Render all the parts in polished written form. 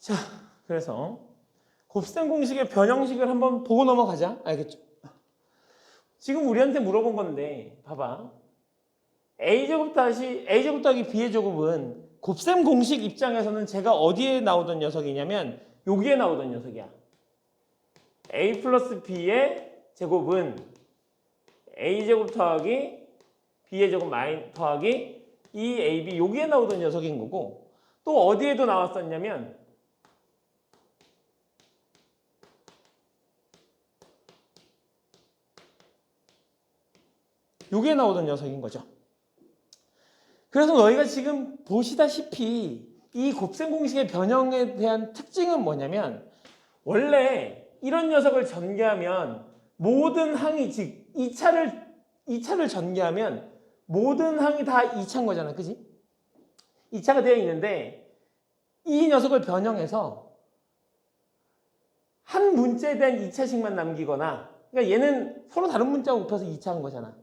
자, 그래서 곱셈 공식의 변형식을 한번 보고 넘어가자. 알겠죠? 지금 우리한테 물어본 건데 봐봐. a제곱 더하기 b의 제곱은 곱셈 공식 입장에서는 제가 어디에 나오던 녀석이냐면 여기에 나오던 녀석이야. a 플러스 b의 제곱은 a제곱 더하기 b의 제곱 더하기 2ab 여기에 나오던 녀석인 거고, 또 어디에도 나왔었냐면 여기에 나오던 녀석인 거죠. 그래서 너희가 지금 보시다시피 이 곱셈 공식의 변형에 대한 특징은 뭐냐면, 원래 이런 녀석을 전개하면 모든 항이, 즉 2차를 전개하면 모든 항이 다 2차인 거잖아. 그지? 2차가 되어 있는데 이 녀석을 변형해서 한 문자에 대한 2차씩만 남기거나, 그러니까 얘는 서로 다른 문자가 곱해서 2차인 거잖아.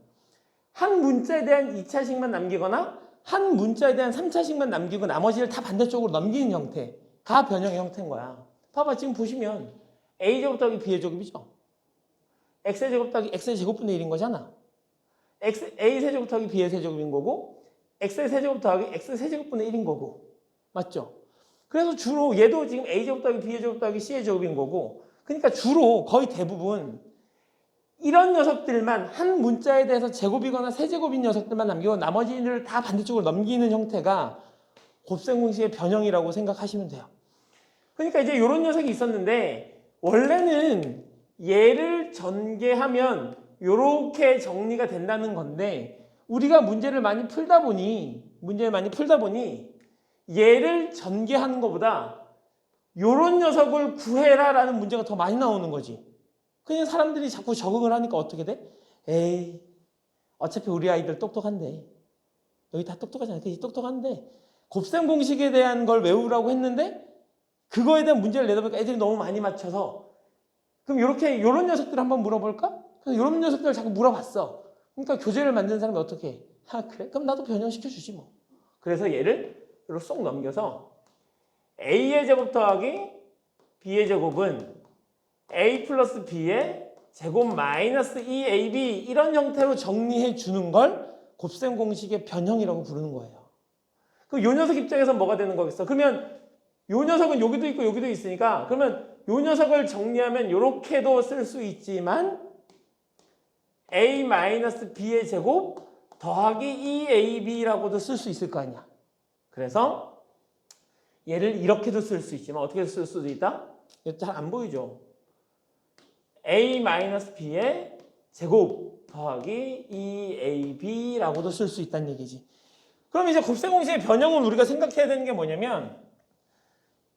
한 문자에 대한 2차씩만 남기거나 한 문자에 대한 3차씩만 남기고 나머지를 다 반대쪽으로 넘기는 형태가 변형의 형태인 거야. 봐봐, 지금 보시면 a제곱 더하기 b의 제곱이죠. x의 제곱 더하기 x의 제곱분의 1인 거잖아. a 세제곱 더하기 b의 세제곱인 거고, x의 세제곱 더하기 x의 세제곱분의 1인 거고, 맞죠? 그래서 주로 얘도 지금 a제곱 더하기 b의 제곱 더하기 c의 제곱인 거고, 그러니까 주로 거의 대부분 이런 녀석들만 한 문자에 대해서 제곱이거나 세제곱인 녀석들만 남기고 나머지를 다 반대쪽으로 넘기는 형태가 곱셈 공식의 변형이라고 생각하시면 돼요. 그러니까 이제 이런 녀석이 있었는데, 원래는 얘를 전개하면 이렇게 정리가 된다는 건데, 우리가 문제를 많이 풀다 보니 얘를 전개하는 것보다 이런 녀석을 구해라 라는 문제가 더 많이 나오는 거지. 그냥 사람들이 자꾸 적응을 하니까 어떻게 돼? 에이, 어차피 우리 아이들 똑똑한데. 여기 다 똑똑하잖아. 그치? 똑똑한데 곱셈 공식에 대한 걸 외우라고 했는데 그거에 대한 문제를 내다 보니까 애들이 너무 많이 맞춰서, 그럼 요런 녀석들 한번 물어볼까? 그래서 요런 녀석들을 자꾸 물어봤어. 그러니까 교재를 만드는 사람이 어떻게 해? 아, 그래? 그럼 나도 변형시켜 주지 뭐. 그래서 얘를 이렇게 쏙 넘겨서 a의 제곱 더하기 b의 제곱은 a 플러스 b의 제곱 마이너스 2ab 이런 형태로 정리해 주는 걸 곱셈 공식의 변형이라고 부르는 거예요. 그럼 요 녀석 입장에서 뭐가 되는 거겠어? 그러면 요 녀석은 여기도 있고 여기도 있으니까, 그러면 요 녀석을 정리하면 요렇게도 쓸 수 있지만 a 마이너스 b의 제곱 더하기 2ab라고도 쓸 수 있을 거 아니야. 그래서 얘를 이렇게도 쓸 수 있지만 어떻게 쓸 수도 있다? 이거 잘 안 보이죠? a-b의 제곱 더하기 2ab라고도 쓸 수 있다는 얘기지. 그럼 이제 곱셈 공식의 변형은 우리가 생각해야 되는 게 뭐냐면,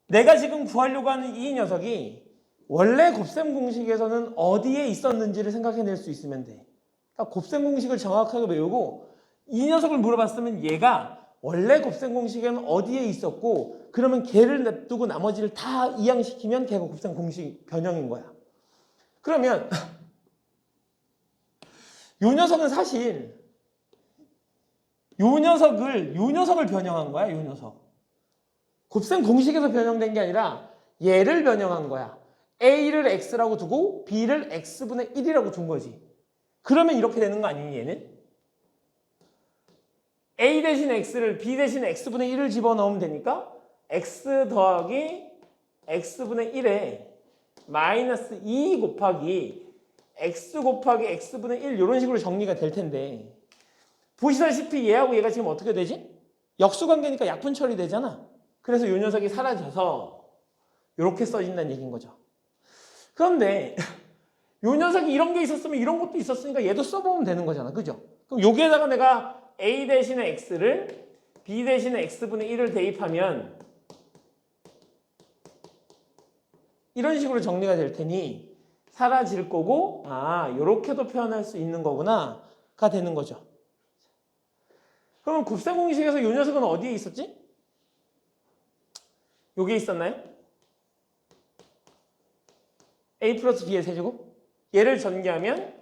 내가 지금 구하려고 하는 이 녀석이 원래 곱셈 공식에서는 어디에 있었는지를 생각해낼 수 있으면 돼. 그러니까 곱셈 공식을 정확하게 외우고 이 녀석을 물어봤으면 얘가 원래 곱셈 공식에는 어디에 있었고, 그러면 걔를 냅두고 나머지를 다 이항시키면 걔가 곱셈 공식 변형인 거야. 그러면 요 녀석은 사실 요 녀석을 변형한 거야. 요 녀석. 곱셈 공식에서 변형된 게 아니라 얘를 변형한 거야. a를 x라고 두고 b를 x분의 1이라고 둔 거지. 그러면 이렇게 되는 거 아니니 얘는? a 대신 x를 b 대신 x분의 1을 집어넣으면 되니까 x 더하기 x분의 1에 마이너스 2 곱하기 x 곱하기 x분의 1 이런 식으로 정리가 될 텐데, 보시다시피 얘하고 얘가 지금 어떻게 되지? 역수관계니까 약분 처리되잖아. 그래서 이 녀석이 사라져서 이렇게 써진다는 얘기인 거죠. 그런데 이 녀석이 이런 게 있었으면 이런 것도 있었으니까 얘도 써보면 되는 거잖아. 그죠? 그럼 여기에다가 내가 a 대신에 x를 b 대신에 x분의 1을 대입하면 이런 식으로 정리가 될 테니 사라질 거고, 아, 이렇게도 표현할 수 있는 거구나가 되는 거죠. 그러면 곱셈 공식에서 이 녀석은 어디에 있었지? 여기에 있었나요? a 플러스 b의 세제곱? 얘를 전개하면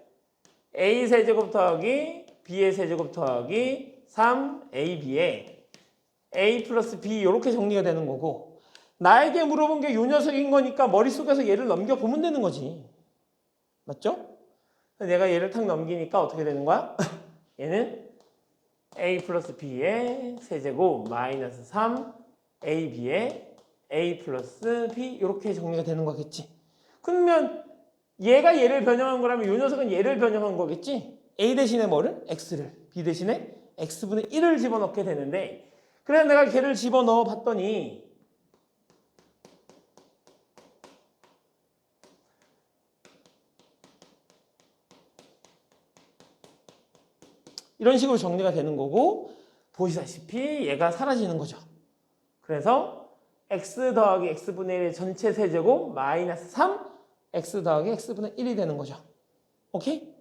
a 세제곱 더하기 b의 세제곱 더하기 3ab에 a 플러스 b 이렇게 정리가 되는 거고, 나에게 물어본 게 요 녀석인 거니까 머릿속에서 얘를 넘겨보면 되는 거지. 맞죠? 내가 얘를 탁 넘기니까 어떻게 되는 거야? 얘는 a 플러스 b의 세제곱 마이너스 3 ab의 a 플러스 b 이렇게 정리가 되는 거겠지. 그러면 얘가 얘를 변형한 거라면 이 녀석은 얘를 변형한 거겠지. a 대신에 뭐를? x를. b 대신에 x분의 1을 집어넣게 되는데 그래서 내가 걔를 집어넣어 봤더니 이런 식으로 정리가 되는 거고 보시다시피 얘가 사라지는 거죠. 그래서 x 더하기 x분의 1의 전체 세제곱 마이너스 3 x 더하기 x분의 1이 되는 거죠. 오케이?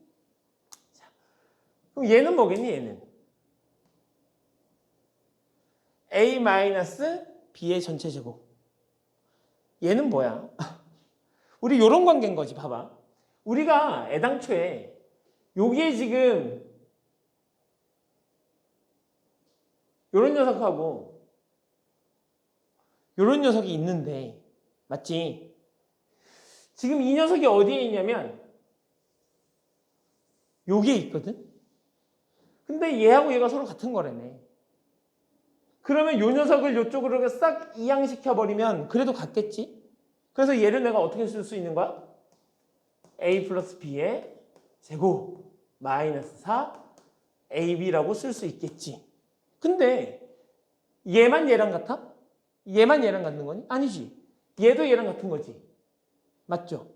자, 그럼 얘는 뭐겠니? 얘는 a 마이너스 b의 전체 제곱. 얘는 뭐야? 우리 요런 관계인 거지. 봐봐. 우리가 애당초에 여기에 지금 요런 녀석하고 요런 녀석이 있는데 맞지? 지금 이 녀석이 어디에 있냐면 여기에 있거든? 근데 얘하고 얘가 서로 같은 거라네. 그러면 요 녀석을 요쪽으로 싹 이양시켜버리면 그래도 같겠지? 그래서 얘를 내가 어떻게 쓸 수 있는 거야? a 플러스 b의 제곱 마이너스 4 ab라고 쓸 수 있겠지. 근데 얘만 얘랑 같아? 얘만 얘랑 같은 거니? 아니지. 얘도 얘랑 같은 거지. 맞죠?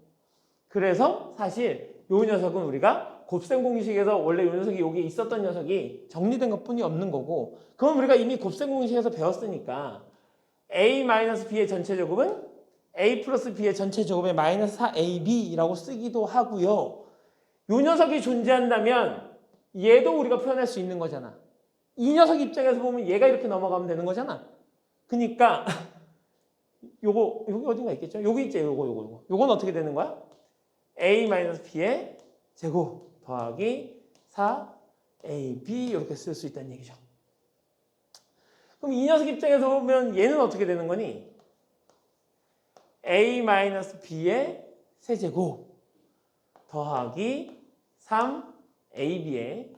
그래서 사실 요 녀석은 우리가 곱셈 공식에서 원래 요 녀석이 여기 있었던 녀석이 정리된 것뿐이 없는 거고 그건 우리가 이미 곱셈 공식에서 배웠으니까 a-b의 전체 제곱은 a 플러스 b의 전체 제곱의 마이너스 4ab라고 쓰기도 하고요. 요 녀석이 존재한다면 얘도 우리가 표현할 수 있는 거잖아. 이 녀석 입장에서 보면 얘가 이렇게 넘어가면 되는 거잖아. 그러니까 요거 여기 어딘가 있겠죠? 여기 있죠. 요건 어떻게 되는 거야? a-b의 제곱 더하기 4ab 이렇게 쓸 수 있다는 얘기죠. 그럼 이 녀석 입장에서 보면 얘는 어떻게 되는 거니? a-b의 세제곱 더하기 3ab의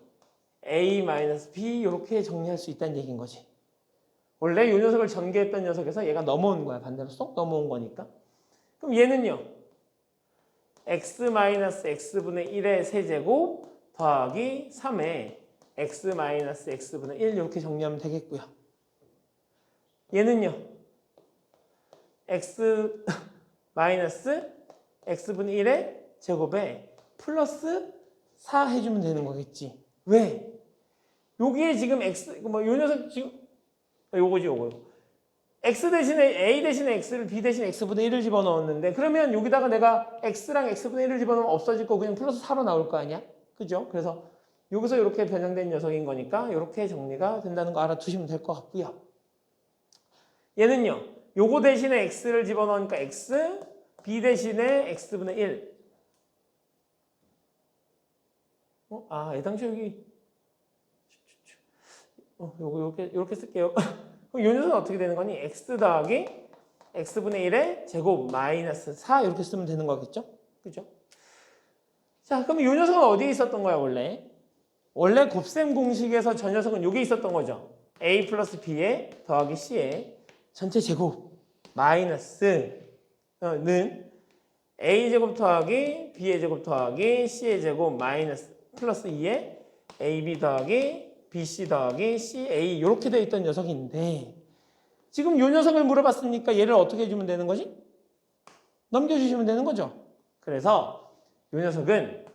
a-b 이렇게 정리할 수 있다는 얘기인 거지. 원래 이 녀석을 전개했던 녀석에서 얘가 넘어온 거야. 반대로 쏙 넘어온 거니까. 그럼 얘는요. x-x분의 1의 세제곱 더하기 3의 x-x분의 1 이렇게 정리하면 되겠고요. 얘는요. x-x분의 1의 제곱에 플러스 4 해주면 되는 거겠지. 왜? 여기에 지금 x, 뭐, 요 녀석 지금, 요거. x 대신에, a 대신에 x를 b 대신에 x분의 1을 집어넣었는데, 그러면 여기다가 내가 x랑 x분의 1을 집어넣으면 없어질 거 그냥 플러스 4로 나올 거 아니야? 그죠? 그래서 여기서 이렇게 변형된 녀석인 거니까, 이렇게 정리가 된다는 거 알아두시면 될 것 같고요. 얘는요, 요거 대신에 x를 집어넣으니까 x, b 대신에 x분의 1. 애당초 여기 요거 이렇게 쓸게요. 그럼 요 녀석은 어떻게 되는 거니? x 더하기 x분의 1의 제곱 마이너스 4 이렇게 쓰면 되는 거겠죠? 그죠? 자, 그럼 요 녀석은 어디에 있었던 거야, 원래? 원래 곱셈 공식에서 저 녀석은 여기 있었던 거죠. a 플러스 b의 더하기 c의 전체 제곱 마이너스는 a 제곱 더하기 b의 제곱 더하기 c의 제곱 마이너스 플러스 2에 ab 더하기 bc 더하기 ca 이렇게 되어 있던 녀석인데 지금 이 녀석을 물어봤으니까 얘를 어떻게 해주면 되는 거지? 넘겨주시면 되는 거죠. 그래서 이 녀석은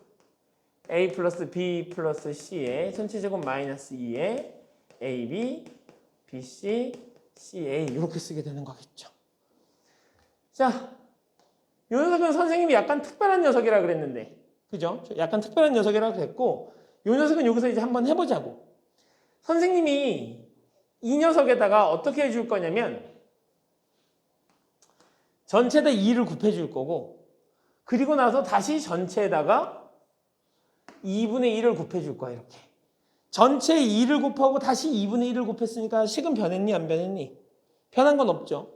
a 플러스 b 플러스 c의 전체 제곱 마이너스 2에 ab, bc, ca 이렇게 쓰게 되는 거겠죠. 자, 이 녀석은 선생님이 약간 특별한 녀석이라 그랬는데 그죠? 약간 특별한 녀석이라고 그랬고 이 녀석은 여기서 이제 한번 해보자고. 선생님이 이 녀석에다가 어떻게 해줄 거냐면 전체에다 2를 곱해줄 거고 그리고 나서 다시 전체에다가 2분의 1을 곱해줄 거야. 이렇게 전체에 2를 곱하고 다시 2분의 1을 곱했으니까 식은 변했니 안 변했니? 변한 건 없죠.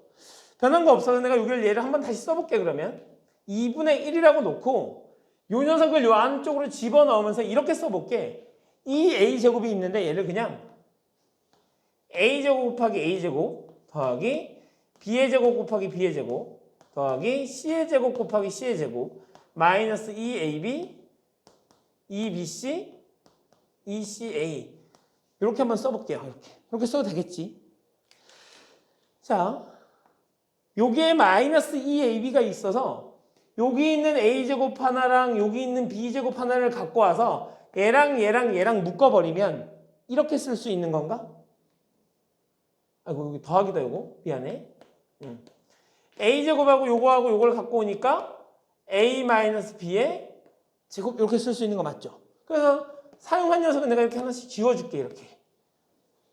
변한 거 없어서 내가 여기를 얘를 한번 다시 써볼게. 그러면 2분의 1이라고 놓고 요 녀석을 요 안쪽으로 집어넣으면서 이렇게 써볼게. 이 a제곱이 있는데 얘를 그냥 a제곱 곱하기 a제곱 더하기 b의 제곱 곱하기 b의 제곱 더하기 c의 제곱 곱하기 c의 제곱 마이너스 2ab 2bc 2ca 이렇게 한번 써볼게요. 이렇게 써도 되겠지. 자, 여기에 마이너스 2ab가 있어서 여기 있는 a제곱 하나랑 여기 있는 b제곱 하나를 갖고 와서 얘랑 묶어버리면 이렇게 쓸 수 있는 건가? 아이고 여기 더하기다 이거 미안해. a제곱하고 요거하고 요걸 갖고 오니까 a-b의 제곱 이렇게 쓸 수 있는 거 맞죠? 그래서 사용한 녀석은 내가 이렇게 하나씩 지워줄게. 이렇게.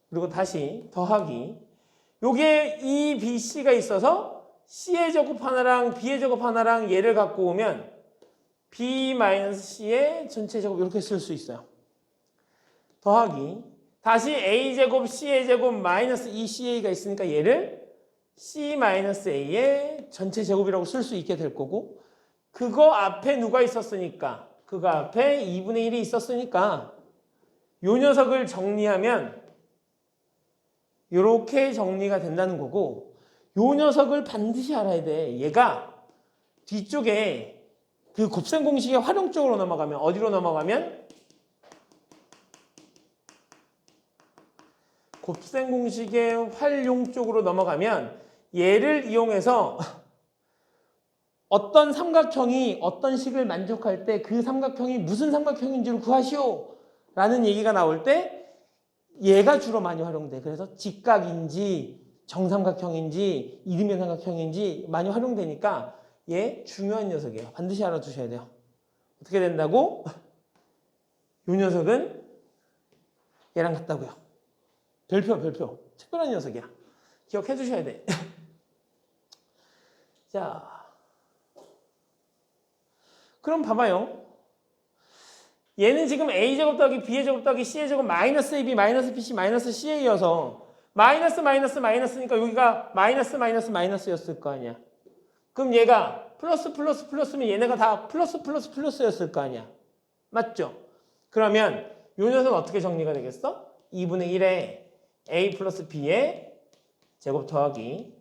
그리고 다시 더하기 요게 이 BC가 있어서 C의 제곱 하나랑 B의 제곱 하나랑 얘를 갖고 오면 B-C의 전체 제곱 이렇게 쓸 수 있어요. 더하기 다시 A제곱 C의 제곱 마이너스 2CA가 있으니까 얘를 C-A의 전체 제곱이라고 쓸 수 있게 될 거고 그거 앞에 누가 있었으니까 그거 앞에 2분의 1이 있었으니까 요 녀석을 정리하면 이렇게 정리가 된다는 거고 요 녀석을 반드시 알아야 돼. 얘가 뒤쪽에 그 곱셈 공식의 활용 쪽으로 넘어가면 어디로 넘어가면 곱셈 공식의 활용 쪽으로 넘어가면 얘를 이용해서 어떤 삼각형이 어떤 식을 만족할 때 그 삼각형이 무슨 삼각형인지를 구하시오 라는 얘기가 나올 때 얘가 주로 많이 활용돼. 그래서 직각인지 정삼각형인지 이등변 삼각형인지 많이 활용되니까 얘 중요한 녀석이에요. 반드시 알아두셔야 돼요. 어떻게 된다고? 이 녀석은 얘랑 같다고요. 별표. 특별한 녀석이야. 기억해 주셔야 돼. 자, 그럼 봐봐요. 얘는 지금 a제곱 더하기 b의 제곱 더하기 c의 제곱 마이너스 ab 마이너스 bc 마이너스 ca여서 마이너스니까 여기가 마이너스였을 거 아니야. 그럼 얘가 플러스면 얘네가 다 플러스였을 거 아니야. 맞죠? 그러면 요 녀석은 어떻게 정리가 되겠어? 2분의 1에 a 플러스 b의 제곱 더하기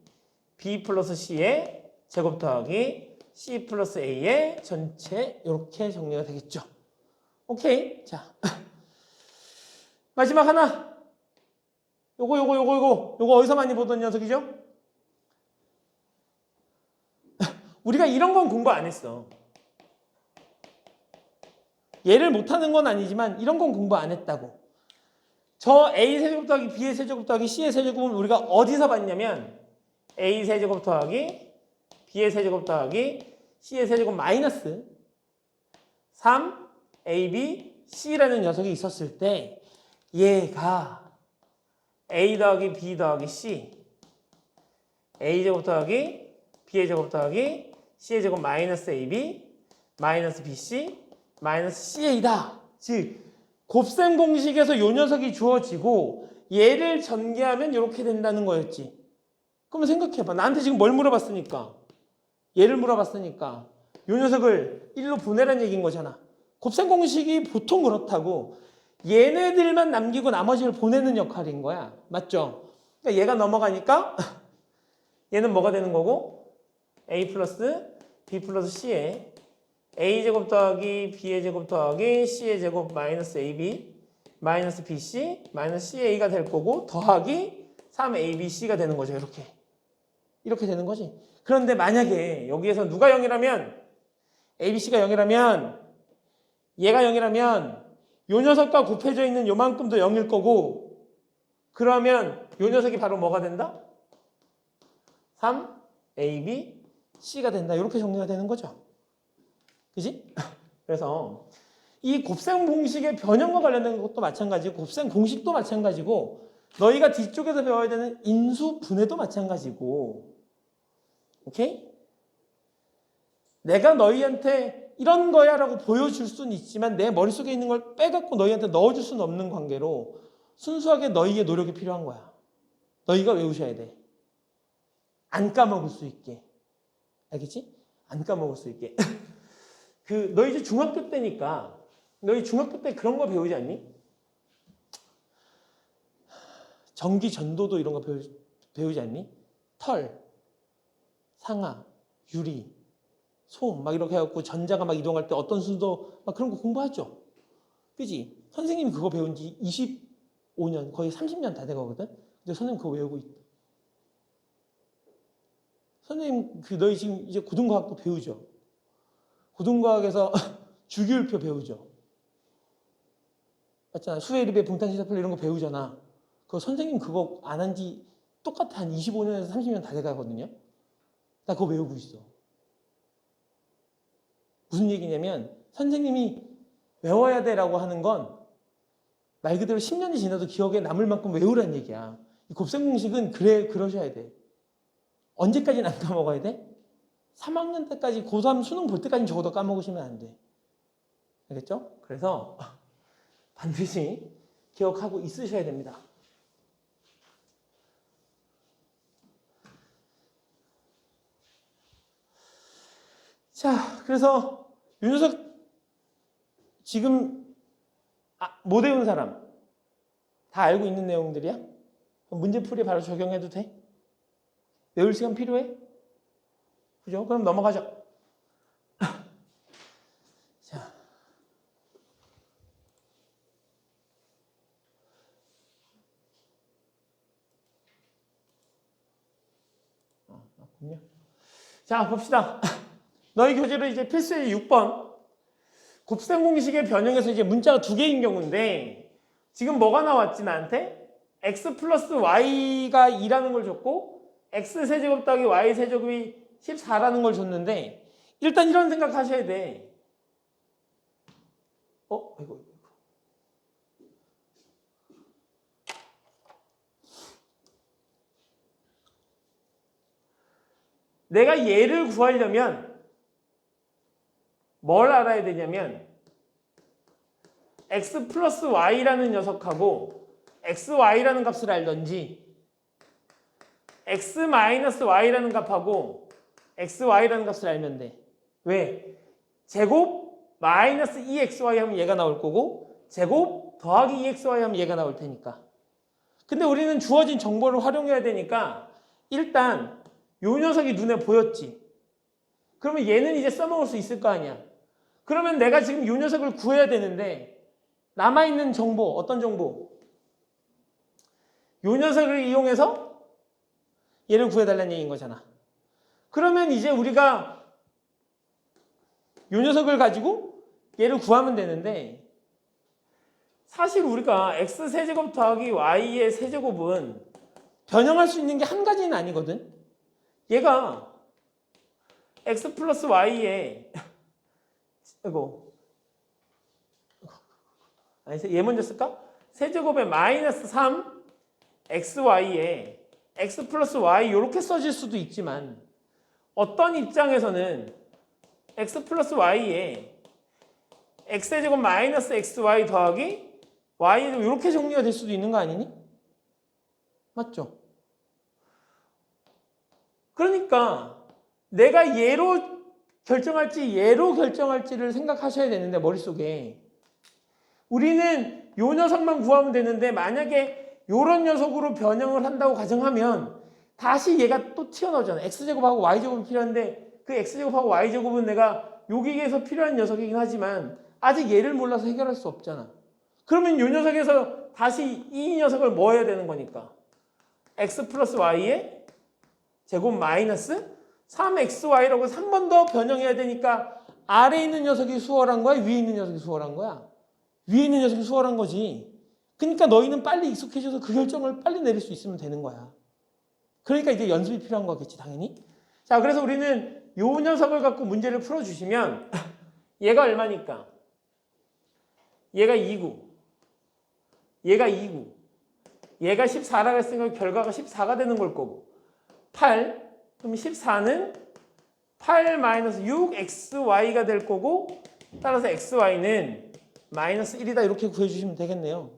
b 플러스 c의 제곱 더하기 c 플러스 a의 전체 이렇게 정리가 되겠죠. 오케이. 자. 마지막 하나. 요거 어디서 많이 보던 녀석이죠? 우리가 이런 건 공부 안 했어. 얘를 못하는 건 아니지만 이런 건 공부 안 했다고. 저 a 세제곱 더하기 b의 세제곱 더하기 c의 세제곱은 우리가 어디서 봤냐면 a 세제곱 더하기 b의 세제곱 더하기 c의 세제곱 마이너스 3 AB, C라는 녀석이 있었을 때 얘가 A 더하기 B 더하기 C A제곱 더하기 B의 제곱 더하기 C의 제곱 마이너스 AB 마이너스 BC 마이너스 CA다. 즉 곱셈 공식에서 요 녀석이 주어지고 얘를 전개하면 이렇게 된다는 거였지. 그러면 생각해봐. 나한테 지금 뭘 물어봤으니까 얘를 물어봤으니까 요 녀석을 1로 보내라는 얘기인 거잖아. 곱셈 공식이 보통 그렇다고 얘네들만 남기고 나머지를 보내는 역할인 거야. 맞죠? 그러니까 얘가 넘어가니까 얘는 뭐가 되는 거고 a 플러스 b 플러스 c에 a제곱 더하기 b의 제곱 더하기 c의 제곱 마이너스 ab 마이너스 bc 마이너스 ca가 될 거고 더하기 3abc가 되는 거죠. 이렇게 되는 거지. 그런데 만약에 여기에서 누가 0이라면 abc가 0이라면 얘가 0이라면 요 녀석과 곱해져 있는 요만큼도 0일 거고 그러면 요 녀석이 바로 뭐가 된다? 3, A, B, C가 된다. 이렇게 정리가 되는 거죠. 그지? 그래서 이 곱셈 공식의 변형과 관련된 것도 마찬가지고 곱셈 공식도 마찬가지고 너희가 뒤쪽에서 배워야 되는 인수 분해도 마찬가지고 오케이? 내가 너희한테 이런 거야 라고 보여줄 수는 있지만 내 머릿속에 있는 걸 빼갖고 너희한테 넣어줄 수는 없는 관계로 순수하게 너희의 노력이 필요한 거야. 너희가 외우셔야 돼. 안 까먹을 수 있게. 알겠지? 안 까먹을 수 있게. 너 이제 중학교 때니까, 너희 중학교 때 그런 거 배우지 않니? 전기 전도도 이런 거 배우지 않니? 털, 상하, 유리, 솜, 막 이렇게 해갖고 전자가 막 이동할 때 어떤 순서, 막 그런 거 공부하죠? 그지? 선생님이 그거 배운 지 25년, 거의 30년 다 돼가거든? 근데 선생님 그거 외우고 있다. 선생님, 너희 지금 이제 고등과학도 배우죠? 고등과학에서 주기율표 배우죠? 맞잖아. 수회리배, 분탄시사표 이런 거 배우잖아. 그거 선생님 그거 안 한 지 똑같아. 한 25년에서 30년 다 돼가거든요? 나 그거 외우고 있어. 무슨 얘기냐면, 선생님이 외워야 돼라고 하는 건 말 그대로 10년이 지나도 기억에 남을 만큼 외우라는 얘기야. 이 곱셈 공식은 그러셔야 돼. 언제까지는 안 까먹어야 돼? 3학년 때까지 고3 수능 볼 때까지는 적어도 까먹으시면 안 돼. 알겠죠? 그래서 반드시 기억하고 있으셔야 됩니다. 자, 그래서 요 녀석 지금 못 외운 사람 다 알고 있는 내용들이야? 문제풀이에 바로 적용해도 돼? 외울 시간 필요해? 그죠? 그럼 넘어가죠. 자, 맞군요. 자, 봅시다. 너희 교재로 이제 필수의 6번. 곱셈 공식의 변형에서 이제 문자가 2개인 경우인데, 지금 뭐가 나왔지, 나한테? x 플러스 y가 2라는 걸 줬고, x 세제곱 더하기 y 세제곱이 14라는 걸 줬는데, 일단 이런 생각 하셔야 돼. 이거. 내가 얘를 구하려면 뭘 알아야 되냐면 x 플러스 y라는 녀석하고 xy라는 값을 알던지 x 마이너스 y라는 값하고 xy라는 값을 알면 돼. 왜? 제곱 마이너스 2xy 하면 얘가 나올 거고 제곱 더하기 2xy 하면 얘가 나올 테니까. 근데 우리는 주어진 정보를 활용해야 되니까 일단 요 녀석이 눈에 보였지. 그러면 얘는 이제 써먹을 수 있을 거 아니야. 그러면 내가 지금 요 녀석을 구해야 되는데 남아있는 정보, 어떤 정보? 요 녀석을 이용해서 얘를 구해달라는 얘기인 거잖아. 그러면 이제 우리가 요 녀석을 가지고 얘를 구하면 되는데 사실 우리가 x세제곱 더하기 y의 세제곱은 변형할 수 있는 게 한 가지는 아니거든. 얘가 x 플러스 y에 얘 먼저 쓸까? 세제곱에 마이너스 3 xy에 x 플러스 y 이렇게 써질 수도 있지만 어떤 입장에서는 x 플러스 y에 x제곱 마이너스 xy 더하기 y 이렇게 정리가 될 수도 있는 거 아니니? 맞죠? 그러니까 내가 얘로 결정할지 얘로 결정할지를 생각하셔야 되는데 머릿속에 우리는 요 녀석만 구하면 되는데 만약에 요런 녀석으로 변형을 한다고 가정하면 다시 얘가 또 튀어나오잖아. x제곱하고 y제곱이 필요한데 그 x제곱하고 y제곱은 내가 여기에서 필요한 녀석이긴 하지만 아직 얘를 몰라서 해결할 수 없잖아. 그러면 요 녀석에서 다시 이 녀석을 뭐 해야 되는 거니까 x 플러스 y의 제곱 마이너스 3xy라고 3번 더 변형해야 되니까 아래에 있는 녀석이 수월한 거야? 위에 있는 녀석이 수월한 거야? 위에 있는 녀석이 수월한 거지. 그러니까 너희는 빨리 익숙해져서 그 결정을 빨리 내릴 수 있으면 되는 거야. 그러니까 이제 연습이 필요한 거겠지, 당연히. 자, 그래서 우리는 요 녀석을 갖고 문제를 풀어주시면 얘가 얼마니까? 얘가 2구. 얘가 2구. 얘가 14라고 했으니까 결과가 14가 되는 걸 거고 8, 그럼 14는 8-6xy가 될 거고 따라서 xy는 마이너스 1이다 이렇게 구해주시면 되겠네요.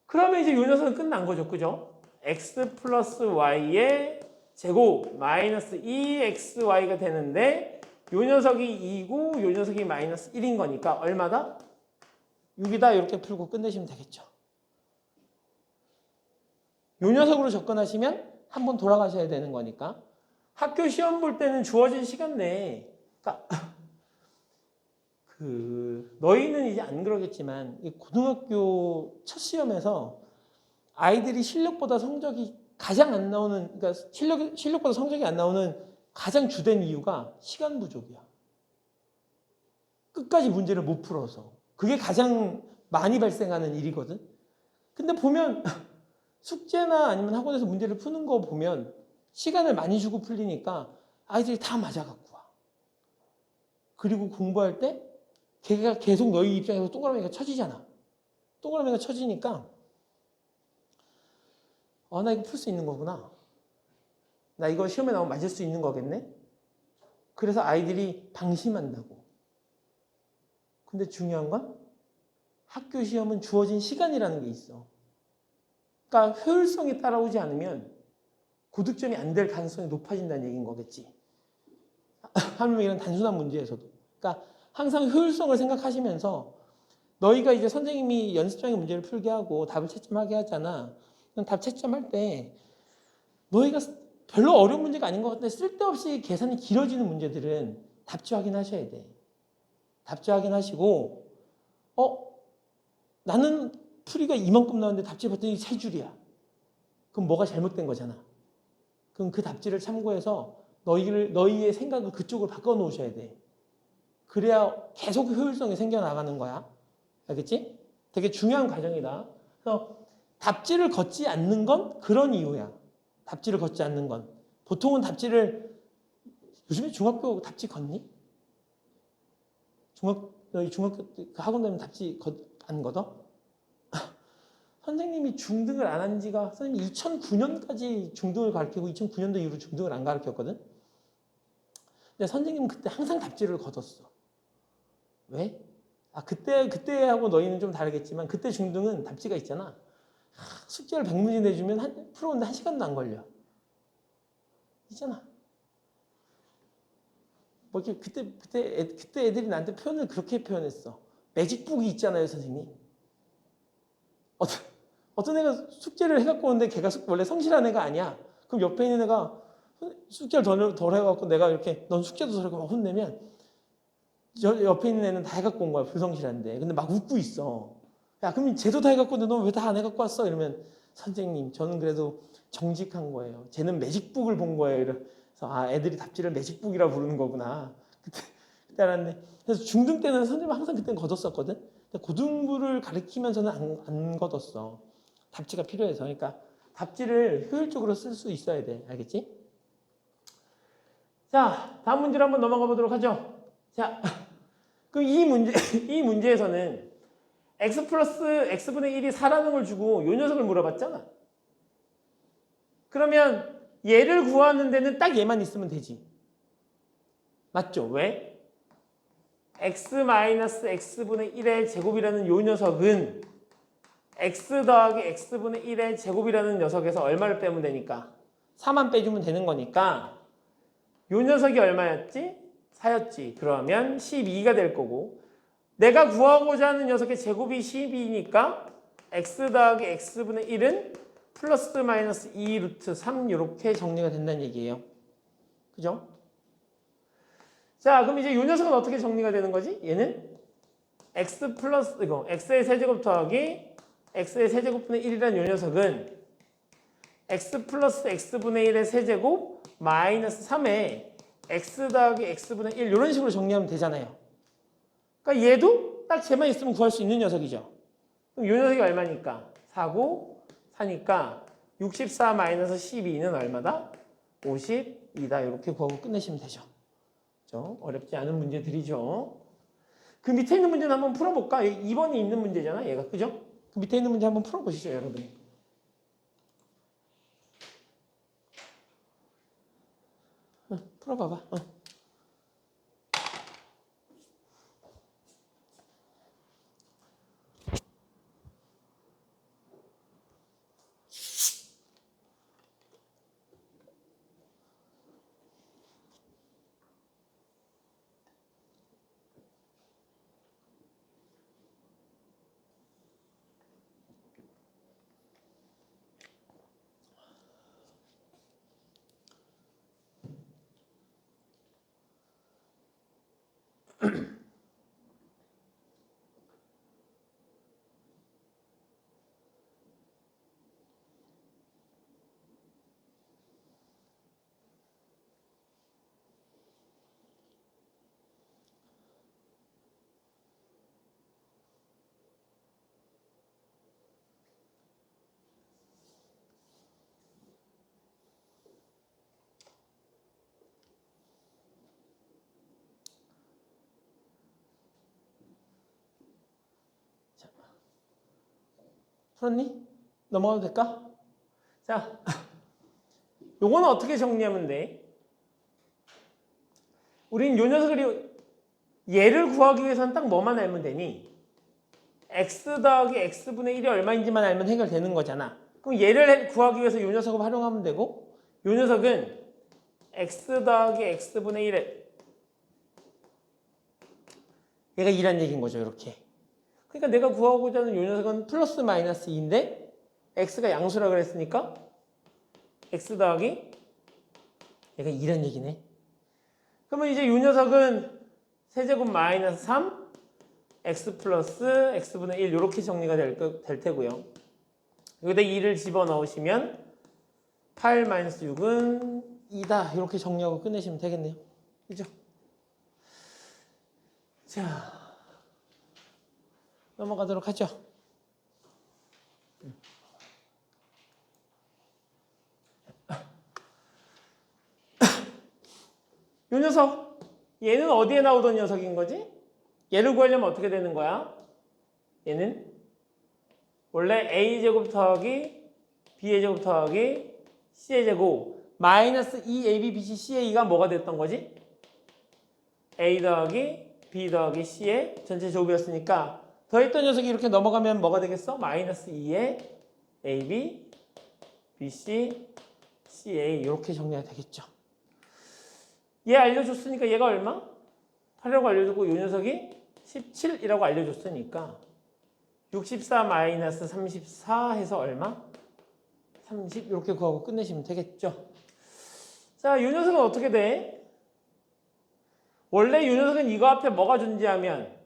그러면 이제 이 녀석은 끝난 거죠. 그죠? x 플러스 y의 제곱 마이너스 2xy가 되는데 요 녀석이 2고 요 녀석이 마이너스 1인 거니까 얼마다? 6이다. 이렇게 풀고 끝내시면 되겠죠. 요 녀석으로 접근하시면 한번 돌아가셔야 되는 거니까 학교 시험 볼 때는 주어진 시간 내에 그러니까 너희는 이제 안 그러겠지만 고등학교 첫 시험에서 아이들이 실력보다 성적이 가장 안 나오는 그러니까 실력보다 성적이 안 나오는 가장 주된 이유가 시간 부족이야. 끝까지 문제를 못 풀어서. 그게 가장 많이 발생하는 일이거든. 근데 보면 숙제나 아니면 학원에서 문제를 푸는 거 보면 시간을 많이 주고 풀리니까 아이들이 다 맞아갖고 와. 그리고 공부할 때 걔가 계속 너희 입장에서 동그라미가 쳐지잖아. 동그라미가 쳐지니까 나 이거 풀 수 있는 거구나. 나 이거 시험에 나오면 맞을 수 있는 거겠네. 그래서 아이들이 방심한다고. 근데 중요한 건 학교 시험은 주어진 시간이라는 게 있어. 그러니까 효율성이 따라오지 않으면 고득점이 안 될 가능성이 높아진다는 얘기인 거겠지. 하물며 이런 단순한 문제에서도. 그러니까 항상 효율성을 생각하시면서 너희가 이제 선생님이 연습장에 문제를 풀게 하고 답을 채점하게 하잖아. 그럼 답 채점할 때 너희가 별로 어려운 문제가 아닌 것 같은데 쓸데없이 계산이 길어지는 문제들은 답지 확인하셔야 돼. 답지 확인하시고 나는 풀이가 이만큼 나왔는데 답지 봤더니 3줄이야. 그럼 뭐가 잘못된 거잖아. 그럼 그 답지를 참고해서 너희의 생각을 그쪽으로 바꿔 놓으셔야 돼. 그래야 계속 효율성이 생겨나가는 거야. 알겠지? 되게 중요한 과정이다. 그래서 답지를 걷지 않는 건 그런 이유야. 답지를 걷지 않는 건. 보통은 요즘에 중학교 답지 걷니? 너희 중학교 학원 다니면 답지 안 걷어? 선생님이 중등을 안 한 지가 선생님이 2009년까지 중등을 가르치고 2009년도 이후로 중등을 안 가르쳤거든. 근데 선생님은 그때 항상 답지를 걷었어. 왜? 그때하고 너희는 좀 다르겠지만 그때 중등은 답지가 있잖아. 숙제를 100문제 내주면 풀어오는데 1시간도 안 걸려. 있잖아. 뭐 이렇게 그때 애들이 나한테 표현을 그렇게 표현했어. 매직북이 있잖아요, 선생님. 어떤 애가 숙제를 해갖고 오는데 걔가 원래 성실한 애가 아니야. 그럼 옆에 있는 애가 숙제를 덜 해갖고 내가 이렇게 넌 숙제도 덜 하고 혼내면 옆에 있는 애는 다 해갖고 온 거야. 불성실한데. 근데 막 웃고 있어. 야, 그럼 쟤도 다 해갖고 왔는데 너 왜 다 안 해갖고 왔어? 이러면 선생님, 저는 그래도 정직한 거예요. 쟤는 매직북을 본 거예요. 그래서 애들이 답지를 매직북이라 부르는 거구나. 그때 알았네. 그래서 중등 때는 선생님 항상 그때는 걷었었거든. 근데 고등부를 가르치면서는 안 걷었어. 답지가 필요해서. 그러니까 답지를 효율적으로 쓸 수 있어야 돼. 알겠지? 자, 다음 문제로 한번 넘어가 보도록 하죠. 자, 그럼 이 문제에서는 x 플러스 x분의 1이 4라는 걸 주고 요 녀석을 물어봤잖아. 그러면 얘를 구하는 데는 딱 얘만 있으면 되지. 맞죠? 왜? x 마이너스 x분의 1의 제곱이라는 요 녀석은 x 더하기 x분의 1의 제곱이라는 녀석에서 얼마를 빼면 되니까 4만 빼주면 되는 거니까 요 녀석이 얼마였지? 4였지. 그러면 12가 될 거고 내가 구하고자 하는 녀석의 제곱이 12니까 x 더하기 x분의 1은 플러스 마이너스 2 루트 3 이렇게 정리가 된다는 얘기예요. 그죠? 자, 그럼 이제 이 녀석은 어떻게 정리가 되는 거지? 얘는 x 플러스 x의 세제곱 더하기 x의 세제곱분의 1이라는 이 녀석은 x 플러스 x분의 1의 세제곱 마이너스 3에 x 더하기 x분의 1 이런 식으로 정리하면 되잖아요. 그러니까 얘도 딱 쟤만 있으면 구할 수 있는 녀석이죠. 그럼 이 녀석이 얼마니까? 4고 4니까 64 마이너스 12는 얼마다? 52다. 이렇게 구하고 끝내시면 되죠. 그렇죠? 어렵지 않은 문제들이죠. 그 밑에 있는 문제는 한번 풀어볼까? 2번이 있는 문제잖아, 얘가. 그죠? 그 밑에 있는 문제 한번 풀어보시죠, 여러분. 풀어봐봐. 풀었니? 넘어가도 될까? 자, 요거는 어떻게 정리하면 돼? 우린 요 녀석을 얘를 구하기 위해서는 딱 뭐만 알면 되니? x 더하기 x분의 1이 얼마인지만 알면 해결되는 거잖아. 그럼 얘를 구하기 위해서 요 녀석을 활용하면 되고, 요 녀석은 x 더하기 x분의 1을 얘가 2란 얘기인 거죠, 이렇게. 그러니까 내가 구하고자 하는 요 녀석은 플러스 마이너스 2인데 x가 양수라 그랬으니까 x 더하기 얘가 2란 얘기네. 그러면 이제 요 녀석은 세제곱 마이너스 3 x 플러스 x분의 1 이렇게 정리가 될 테고요. 여기다 2를 집어넣으시면 8 마이너스 6은 2다 이렇게 정리하고 끝내시면 되겠네요. 그죠? 자, 넘어가도록 하죠. 이 녀석, 얘는 어디에 나오던 녀석인 거지? 얘를 구하려면 어떻게 되는 거야? 얘는 원래 a제곱 더하기 b의 제곱 더하기 c의 제곱 마이너스 2ab, bc, ca가 뭐가 됐던 거지? a 더하기 b 더하기 c의 전체 제곱이었으니까 더했던 녀석이 이렇게 넘어가면 뭐가 되겠어? 마이너스 2의 ab, bc, ca 이렇게 정리가 되겠죠. 얘 알려줬으니까 얘가 얼마? 8이라고 알려줬고 이 녀석이 17이라고 알려줬으니까 64 마이너스 34 해서 얼마? 30 이렇게 구하고 끝내시면 되겠죠. 자, 이 녀석은 어떻게 돼? 원래 이 녀석은 이거 앞에 뭐가 존재하면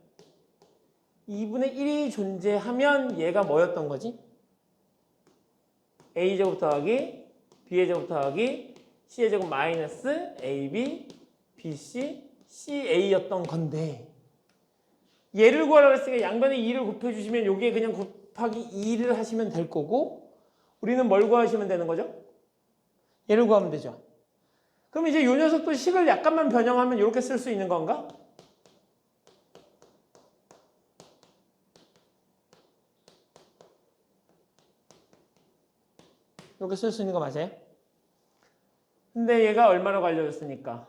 2분의 1이 존재하면 얘가 뭐였던 거지? a제곱 더하기 b의 제곱 더하기 c의 제곱 마이너스 ab, bc, ca였던 건데 얘를 구하라고 했으니까 양변에 2를 곱해주시면 여기에 그냥 곱하기 2를 하시면 될 거고 우리는 뭘 구하시면 되는 거죠? 얘를 구하면 되죠. 그럼 이제 이 녀석도 식을 약간만 변형하면 이렇게 쓸 수 있는 건가? 이렇게 쓸 수 있는 거 맞아요? 근데 얘가 얼마라고 알려줬으니까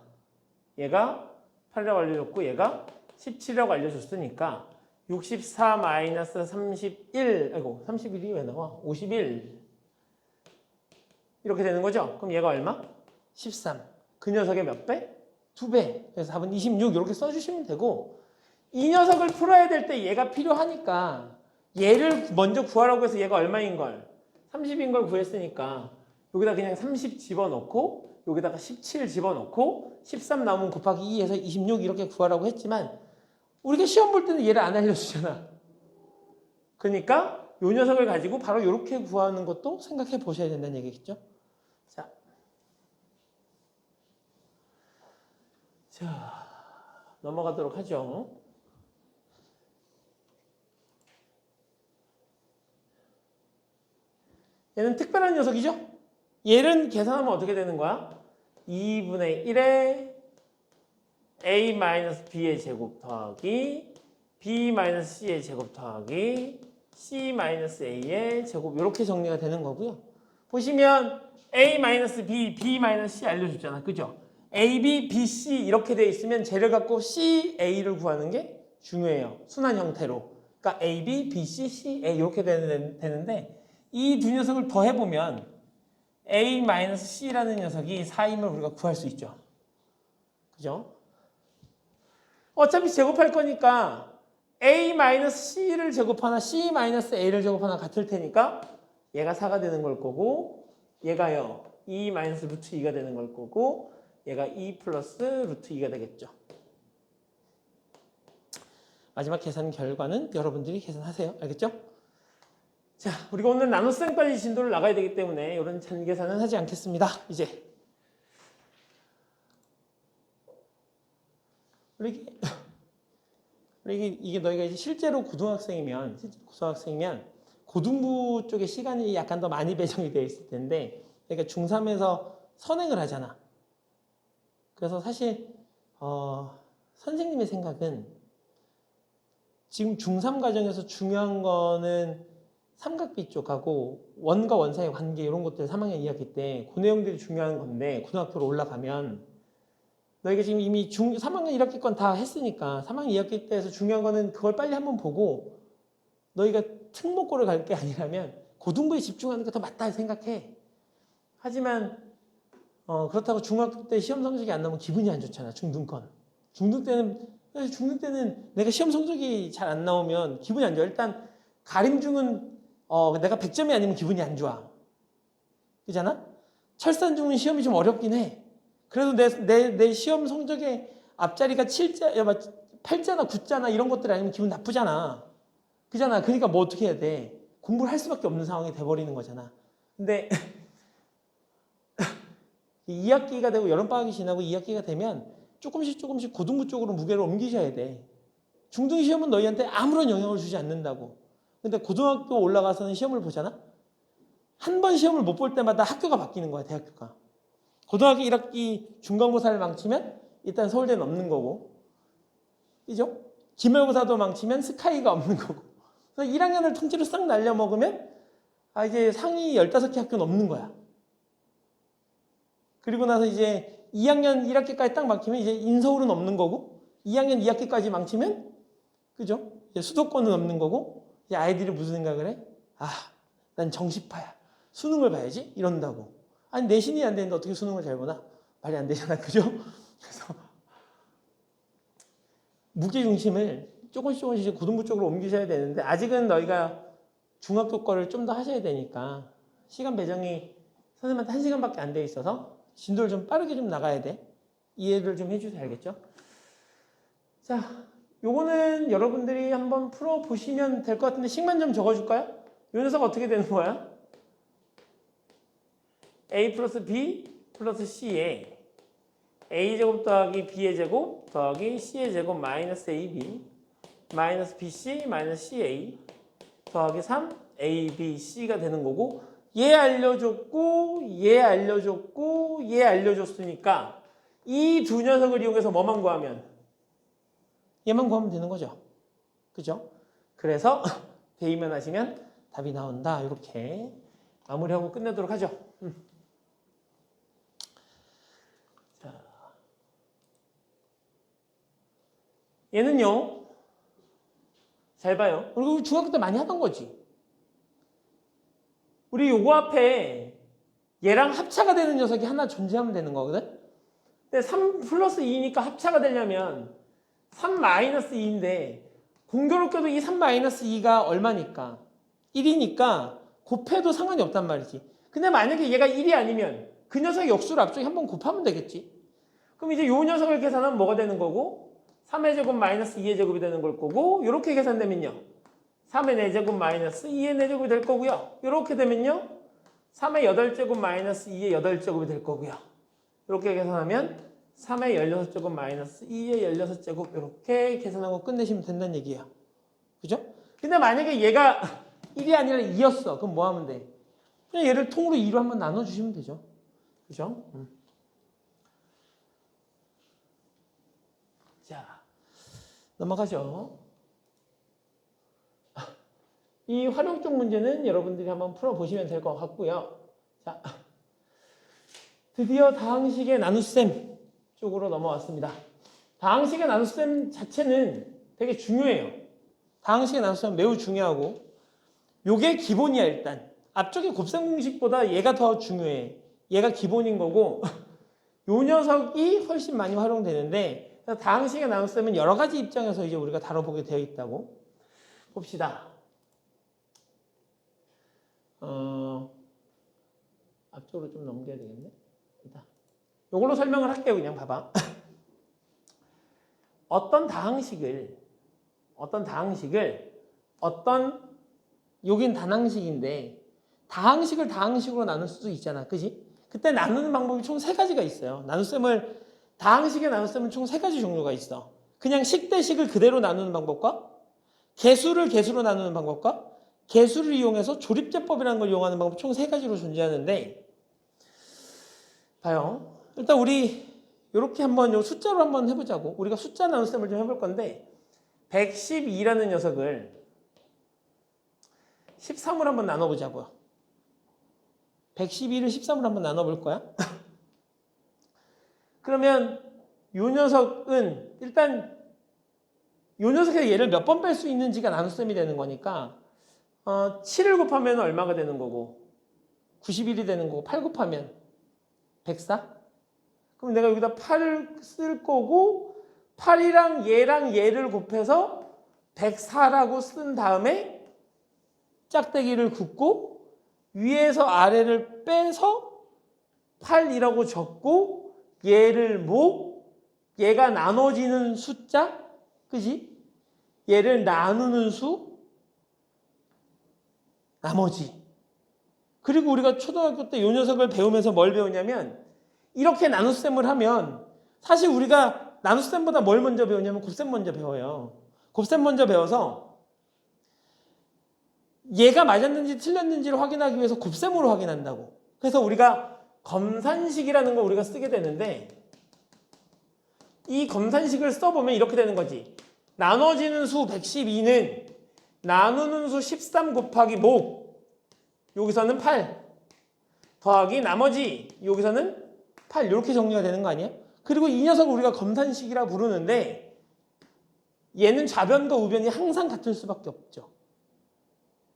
얘가 8이라고 알려줬고 얘가 17이라고 알려줬으니까 64 마이너스 31 아이고 31이 왜 나와? 51 이렇게 되는 거죠? 그럼 얘가 얼마? 13 그 녀석의 몇 배? 2배 그래서 답은 26 이렇게 써주시면 되고 이 녀석을 풀어야 될 때 얘가 필요하니까 얘를 먼저 구하라고 해서 얘가 얼마인 걸? 30인 걸 구했으니까 여기다 그냥 30 집어넣고 여기다가 17 집어넣고 13 나오면 곱하기 2해서 26 이렇게 구하라고 했지만 우리가 시험 볼 때는 얘를 안 알려주잖아. 그러니까 이 녀석을 가지고 바로 이렇게 구하는 것도 생각해 보셔야 된다는 얘기겠죠. 자, 넘어가도록 하죠. 얘는 특별한 녀석이죠? 얘는 계산하면 어떻게 되는 거야? 2분의 1에 a-b의 제곱 더하기 b-c의 제곱 더하기 c-a의 제곱 이렇게 정리가 되는 거고요. 보시면 a-b, b-c 알려줬잖아. 그죠? a, b, b, c 이렇게 돼 있으면 쟤를 갖고 c, a를 구하는 게 중요해요. 순환 형태로. 그러니까 a, b, b, c, c, a 이렇게 되는데 이 두 녀석을 더해보면 a-c라는 녀석이 4임을 우리가 구할 수 있죠. 그죠? 어차피 제곱할 거니까 a-c를 제곱하나 c-a를 제곱하나 같을 테니까 얘가 4가 되는 걸 거고 얘가요 2-루트 2가 되는 걸 거고 얘가 2 플러스 루트 2가 되겠죠. 마지막 계산 결과는 여러분들이 계산하세요. 알겠죠? 자, 우리가 오늘 나눗셈까지 진도를 나가야 되기 때문에 이런 잔 계산은 하지 않겠습니다. 이제 이게 너희가 이제 실제로 고등학생이면 고등부 쪽에 시간이 약간 더 많이 배정이 되어 있을 텐데, 그러니까 중3에서 선행을 하잖아. 그래서 사실 선생님의 생각은 지금 중3 과정에서 중요한 거는 삼각비 쪽하고 원과 원 사이의 관계 이런 것들 3학년 2학기 때 그 내용들이 중요한 건데, 고등학교로 올라가면 너희가 지금 이미 3학년 1학기 건 다 했으니까 3학년 2학기 때에서 중요한 거는 그걸 빨리 한번 보고, 너희가 특목고를 갈 게 아니라면 고등부에 집중하는 게 더 맞다 생각해. 하지만 그렇다고 중학교 때 시험 성적이 안 나오면 기분이 안 좋잖아. 중등 때는 내가 시험 성적이 잘 안 나오면 기분이 안 좋아. 일단 가림중은 내가 100점이 아니면 기분이 안 좋아. 그잖아? 철산중은 시험이 좀 어렵긴 해. 그래도 내 시험 성적의 앞자리가 8자나 9자나 이런 것들이 아니면 기분 나쁘잖아. 그잖아. 그러니까 뭐 어떻게 해야 돼? 공부를 할 수밖에 없는 상황이 돼버리는 거잖아. 근데 2학기가 되고 여름방학이 지나고 2학기가 되면 조금씩 고등부 쪽으로 무게를 옮기셔야 돼. 중등 시험은 너희한테 아무런 영향을 주지 않는다고. 근데 고등학교 올라가서는 시험을 보잖아? 한 번 시험을 못 볼 때마다 학교가 바뀌는 거야, 대학교가. 고등학교 1학기 중간고사를 망치면 일단 서울대는 없는 거고, 그죠? 기말고사도 망치면 스카이가 없는 거고. 그래서 1학년을 통째로 싹 날려먹으면 이제 상위 15개 학교는 없는 거야. 그리고 나서 이제 2학년 1학기까지 딱 막히면 이제 인서울은 없는 거고, 2학년 2학기까지 망치면, 그죠? 이제 수도권은 없는 거고, 이제 아이들이 무슨 생각을 해? 난 정시파야. 수능을 봐야지? 이런다고. 아니, 내신이 안 되는데 어떻게 수능을 잘 보나? 말이 안 되잖아. 그죠? 그래서 무게중심을 조금씩 고등부 쪽으로 옮기셔야 되는데, 아직은 너희가 중학교 거를 좀 더 하셔야 되니까 시간 배정이 선생님한테 1시간밖에 안 돼 있어서 진도를 좀 빠르게 좀 나가야 돼. 이해를 좀 해주세요. 알겠죠? 자, 요거는 여러분들이 한번 풀어보시면 될 것 같은데, 식만 좀 적어줄까요? 요 녀석 어떻게 되는 거야? a 플러스 b 플러스 c에 a제곱 더하기 b의 제곱 더하기 c의 제곱 마이너스 ab 마이너스 bc 마이너스 ca 더하기 3abc가 되는 거고, 얘 알려줬고 얘 알려줬고 얘 알려줬으니까 이 두 녀석을 이용해서 뭐만 구하면? 얘만 구하면 되는 거죠. 그죠? 그래서 대입만 하시면 답이 나온다. 이렇게 마무리하고 끝내도록 하죠. 자, 얘는요, 잘 봐요. 그리고 중학교 때 많이 하던 거지. 우리 요거 앞에 얘랑 합차가 되는 녀석이 하나 존재하면 되는 거거든? 근데 3 플러스 2니까 합차가 되려면 3 마이너스 2인데, 공교롭게도 이 3 마이너스 2가 얼마니까? 1이니까 곱해도 상관이 없단 말이지. 근데 만약에 얘가 1이 아니면 그 녀석의 역수를 앞쪽에 한번 곱하면 되겠지. 그럼 이제 요 녀석을 계산하면 뭐가 되는 거고? 3의 제곱 마이너스 2의 제곱이 되는 걸 거고, 이렇게 계산되면요, 3의 4제곱 마이너스 2의 4제곱이 될 거고요. 이렇게 되면요, 3의 8제곱 마이너스 2의 8제곱이 될 거고요. 이렇게 계산하면 3의 16제곱 마이너스 2의 16제곱, 이렇게 계산하고 끝내시면 된다는 얘기예요. 그죠? 근데 만약에 얘가 1이 아니라 2였어. 그럼 뭐 하면 돼? 그냥 얘를 통으로 2로 한번 나눠주시면 되죠. 그죠? 자, 넘어가죠. 이 활용적 문제는 여러분들이 한번 풀어보시면 될 것 같고요. 자, 드디어 다항식의 나눗셈 쪽으로 넘어왔습니다. 다항식의 나눗셈 자체는 되게 중요해요. 다항식의 나눗셈 매우 중요하고, 요게 기본이야. 일단 앞쪽의 곱셈 공식보다 얘가 더 중요해. 얘가 기본인 거고 요 녀석이 훨씬 많이 활용되는데, 다항식의 나눗셈은 여러 가지 입장에서 이제 우리가 다뤄보게 되어 있다고 봅시다. 앞쪽으로 좀 넘겨야 되겠네. 일단 요걸로 설명을 할게요. 그냥 봐봐. 어떤 다항식을 어떤 다항식을 여긴 단항식인데 다항식을 다항식으로 나눌 수도 있잖아. 그지? 그때 나누는 방법이 총 3가지가 있어요. 다항식의 나눗셈은 총 3가지 종류가 있어. 그냥 식 대 식을 그대로 나누는 방법과 개수를 개수로 나누는 방법과 개수를 이용해서 조립제법이라는 걸 이용하는 방법 총 3가지로 존재하는데 봐요. 일단 우리 이렇게 한번 요 숫자로 한번 해보자고. 우리가 숫자 나눗셈을 좀 해볼 건데 112라는 녀석을 13으로 한번 나눠보자고요. 112를 13으로 한번 나눠볼 거야. 그러면 요 녀석은 일단 요 녀석에서 얘를 몇 번 뺄 수 있는지가 나눗셈이 되는 거니까 7을 곱하면 얼마가 되는 거고 91이 되는 거고 8 곱하면 104? 그럼 내가 여기다 8을 쓸 거고 8이랑 얘를 곱해서 104라고 쓴 다음에 짝대기를 긋고 위에서 아래를 빼서 8이라고 적고 얘를 얘가 나눠지는 숫자, 그지? 얘를 나누는 수, 나머지. 그리고 우리가 초등학교 때 이 녀석을 배우면서 뭘 배우냐면 이렇게 나눗셈을 하면 사실 우리가 나눗셈보다 뭘 먼저 배우냐면 곱셈 먼저 배워요. 곱셈 먼저 배워서 얘가 맞았는지 틀렸는지를 확인하기 위해서 곱셈으로 확인한다고. 그래서 우리가 검산식이라는 걸 우리가 쓰게 되는데 이 검산식을 써보면 이렇게 되는 거지. 나눠지는 수 112는 나누는 수 13 곱하기 여기서는 8 더하기 나머지 여기서는 8 이렇게 정리가 되는 거 아니야? 그리고 이 녀석을 우리가 검산식이라 부르는데 얘는 좌변과 우변이 항상 같을 수밖에 없죠.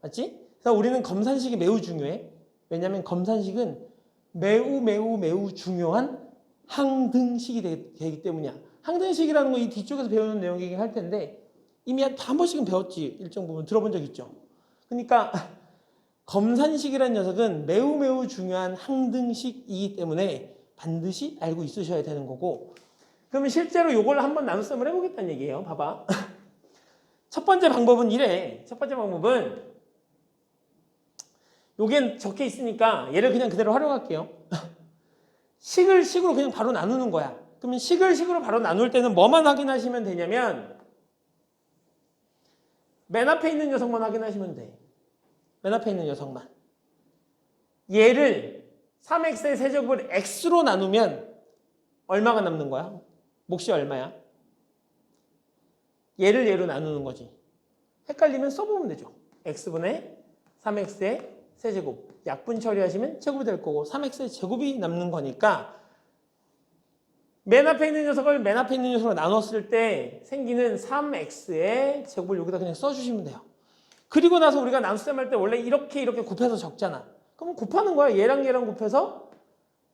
맞지? 그래서 우리는 검산식이 매우 중요해. 왜냐하면 검산식은 매우 중요한 항등식이 되기 때문이야. 항등식이라는 거 이 뒤쪽에서 배우는 내용이긴 할 텐데 이미 한 번씩은 배웠지. 일정 부분 들어본 적 있죠. 그러니까 검산식이라는 녀석은 매우 중요한 항등식이기 때문에 반드시 알고 있으셔야 되는 거고 그러면 실제로 이걸 한번 나눗셈을 해보겠다는 얘기예요. 봐봐. 첫 번째 방법은 이래. 첫 번째 방법은 여기엔 적혀 있으니까 얘를 그냥 그대로 활용할게요. 식을 식으로 그냥 바로 나누는 거야. 그러면 식을 식으로 바로 나눌 때는 뭐만 확인하시면 되냐면 맨 앞에 있는 녀석만 확인하시면 돼. 맨 앞에 있는 녀석만. 얘를 3x의 세제곱을 x로 나누면 얼마가 남는 거야? 몫이 얼마야? 얘로 나누는 거지. 헷갈리면 써보면 되죠. x분의 3x의 세제곱. 약분 처리하시면 제곱이 될 거고 3x의 제곱이 남는 거니까 맨 앞에 있는 녀석을 맨 앞에 있는 녀석으로 나눴을 때 생기는 3x의 제곱을 여기다 그냥 써주시면 돼요. 그리고 나서 우리가 나눗셈 할 때 원래 이렇게 곱해서 적잖아. 그럼 곱하는 거야. 얘랑 곱해서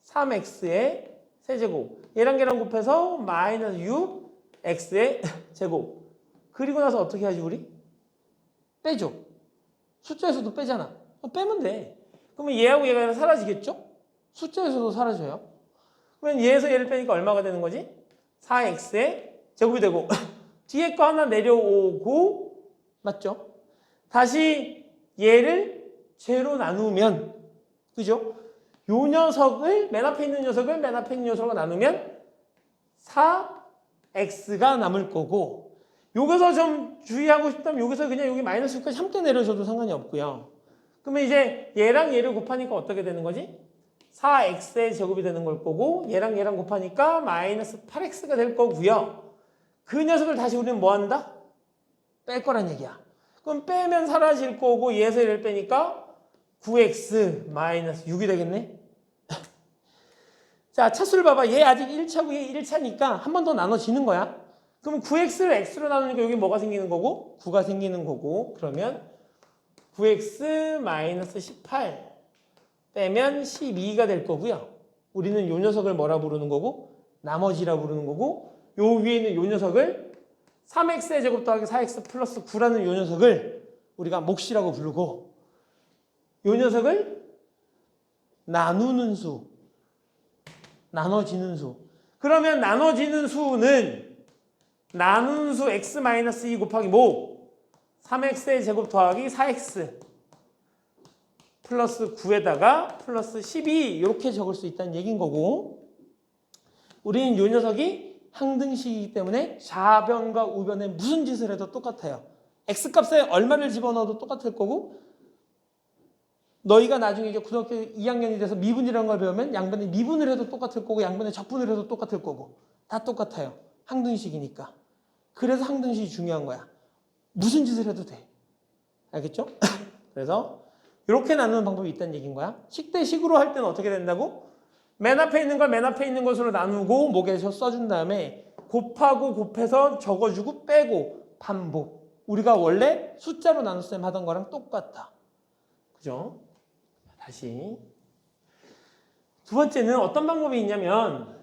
3x의 세제곱. 얘랑 곱해서 마이너스 6x의 제곱. 그리고 나서 어떻게 하지 우리? 빼죠. 숫자에서도 빼잖아. 빼면 돼. 그러면 얘하고 얘가 사라지겠죠? 숫자에서도 사라져요. 그러면 얘에서 얘를 빼니까 얼마가 되는 거지? 4x의 제곱이 되고 뒤에 거 하나 내려오고 맞죠? 다시 얘를 제로 나누면 그죠? 요 녀석을 맨 앞에 있는 녀석을 맨 앞에 있는 녀석으로 나누면 4x가 남을 거고 여기서 좀 주의하고 싶다면 여기서 그냥 여기 마이너스 6까지 함께 내려줘도 상관이 없고요. 그러면 이제 얘랑 얘를 곱하니까 어떻게 되는 거지? 4x의 제곱이 되는 걸 거고 얘랑 곱하니까 마이너스 8x가 될 거고요. 그 녀석을 다시 우리는 뭐 한다? 뺄 거란 얘기야. 그럼 빼면 사라질 거고 얘에서 얘를 빼니까 9x 마이너스 6이 되겠네. 자, 차수를 봐봐. 얘 아직 1차고 얘 1차니까 한 번 더 나눠지는 거야. 그럼 9x를 x로 나누니까 여기 뭐가 생기는 거고? 9가 생기는 거고 그러면 9x 마이너스 18 빼면 12가 될 거고요. 우리는 요 녀석을 뭐라 부르는 거고? 나머지라 부르는 거고 요 위에 있는 요 녀석을 3x의 제곱 더하기 4x 플러스 9라는 요 녀석을 우리가 몫이라고 부르고 요 녀석을 나누는 수, 나눠지는 수. 그러면 나눠지는 수는 나눈 수 x-2 곱하기 뭐 3x의 제곱 더하기 4x 플러스 9에다가 플러스 12 이렇게 적을 수 있다는 얘기인 거고 우리는 이 녀석이 항등식이기 때문에 좌변과 우변에 무슨 짓을 해도 똑같아요. x값에 얼마를 집어넣어도 똑같을 거고 너희가 나중에 이제 고등학교 2학년이 돼서 미분이라는 걸 배우면 양변에 미분을 해도 똑같을 거고 양변에 적분을 해도 똑같을 거고 다 똑같아요. 항등식이니까. 그래서 항등식이 중요한 거야. 무슨 짓을 해도 돼. 알겠죠? 그래서 이렇게 나누는 방법이 있다는 얘기인 거야. 식대식으로 할 때는 어떻게 된다고? 맨 앞에 있는 걸 맨 앞에 있는 것으로 나누고 목에서 써준 다음에 곱하고 곱해서 적어주고 빼고 반복. 우리가 원래 숫자로 나눗셈 하던 거랑 똑같다. 그죠? 다시. 두 번째는 어떤 방법이 있냐면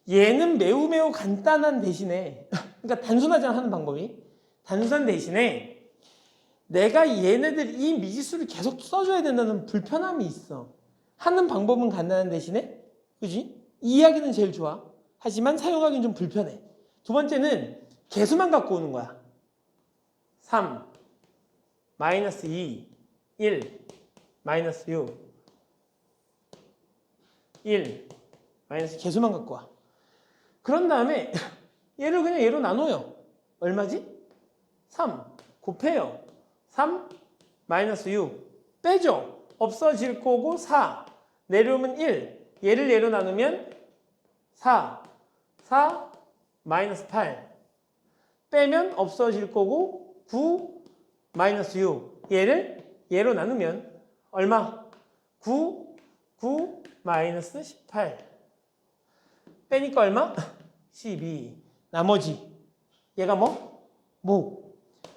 얘는 매우 간단한 대신에 그러니까 단순하지 않은 방법이 단순한 대신에 내가 얘네들 이 미지수를 계속 써줘야 된다는 불편함이 있어. 하는 방법은 간단한 대신에 그지? 이해하기는 제일 좋아. 하지만 사용하기는 좀 불편해. 두 번째는 개수만 갖고 오는 거야. 3, 마이너스 2, 1, 마이너스 6, 1, 마이너스 개수만 갖고 와. 그런 다음에 얘를 그냥 얘로 나눠요. 얼마지? 3 곱해요. 3 마이너스 6 빼죠. 없어질 거고 4 내려오면 1 얘를 얘로 나누면 4 마이너스 8 빼면 없어질 거고 9 마이너스 6 얘를 얘로 나누면 얼마? 9 마이너스 18 빼니까 얼마? 12 나머지 얘가 뭐? 목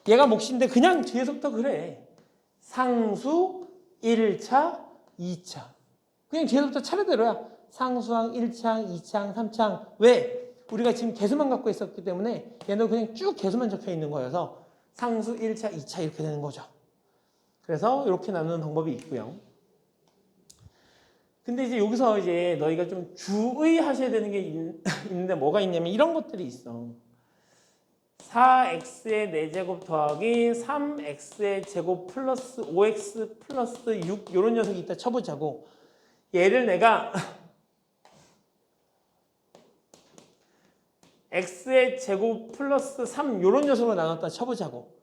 얘가 몫인데 그냥 뒤에서부터 그래. 상수 1차 2차 그냥 뒤에서부터 차례대로야. 상수항 1창 2창 3창 왜? 우리가 지금 개수만 갖고 있었기 때문에 얘는 그냥 쭉 개수만 적혀 있는 거여서 상수 1차 2차 이렇게 되는 거죠. 그래서 이렇게 나누는 방법이 있고요. 근데 이제 여기서 이제 너희가 좀 주의하셔야 되는 게 있는데 뭐가 있냐면 이런 것들이 있어. 4x의 4제곱 더하기 3x의 제곱 플러스 5x 플러스 6 이런 녀석이 있다 쳐보자고. 얘를 내가 x의 제곱 플러스 3 이런 녀석으로 나눴다 쳐보자고.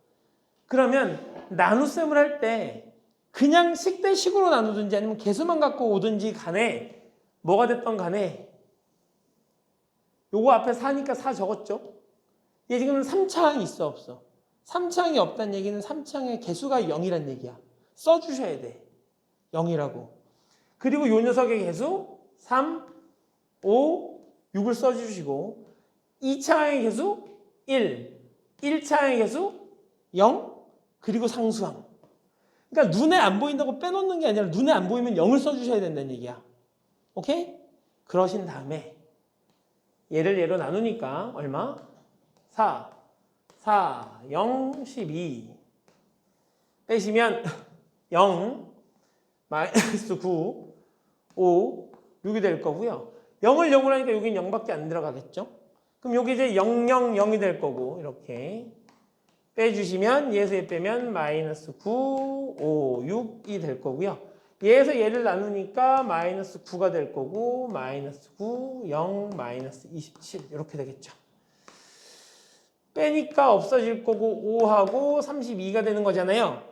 그러면 나눗셈을 할 때 그냥 식대식으로 나누든지 아니면 개수만 갖고 오든지 간에 뭐가 됐던 간에 요거 앞에 4니까 4 적었죠? 얘 지금 3차항이 있어 없어? 3차항이 없다는 얘기는 3차항의 개수가 0이란 얘기야. 써주셔야 돼. 0이라고. 그리고 요 녀석의 개수 3, 5, 6을 써주시고 2차항의 개수 1, 1차항의 개수 0, 그리고 상수항. 그러니까 눈에 안 보인다고 빼놓는 게 아니라 눈에 안 보이면 0을 써주셔야 된다는 얘기야. 오케이? 그러신 다음에 얘를 얘로 나누니까 얼마? 4, 0, 12 빼시면 0, 마이너스 9, 5, 6이 될 거고요. 0을 0으로 하니까 여긴 0밖에 안 들어가겠죠? 그럼 여기 이제 0, 0, 0이 될 거고 이렇게 빼주시면 얘에서 얘 빼면 마이너스 9, 5, 6이 될 거고요. 얘에서 얘를 나누니까 마이너스 9가 될 거고 마이너스 9, 0, 마이너스 27 이렇게 되겠죠. 빼니까 없어질 거고 5하고 32가 되는 거잖아요.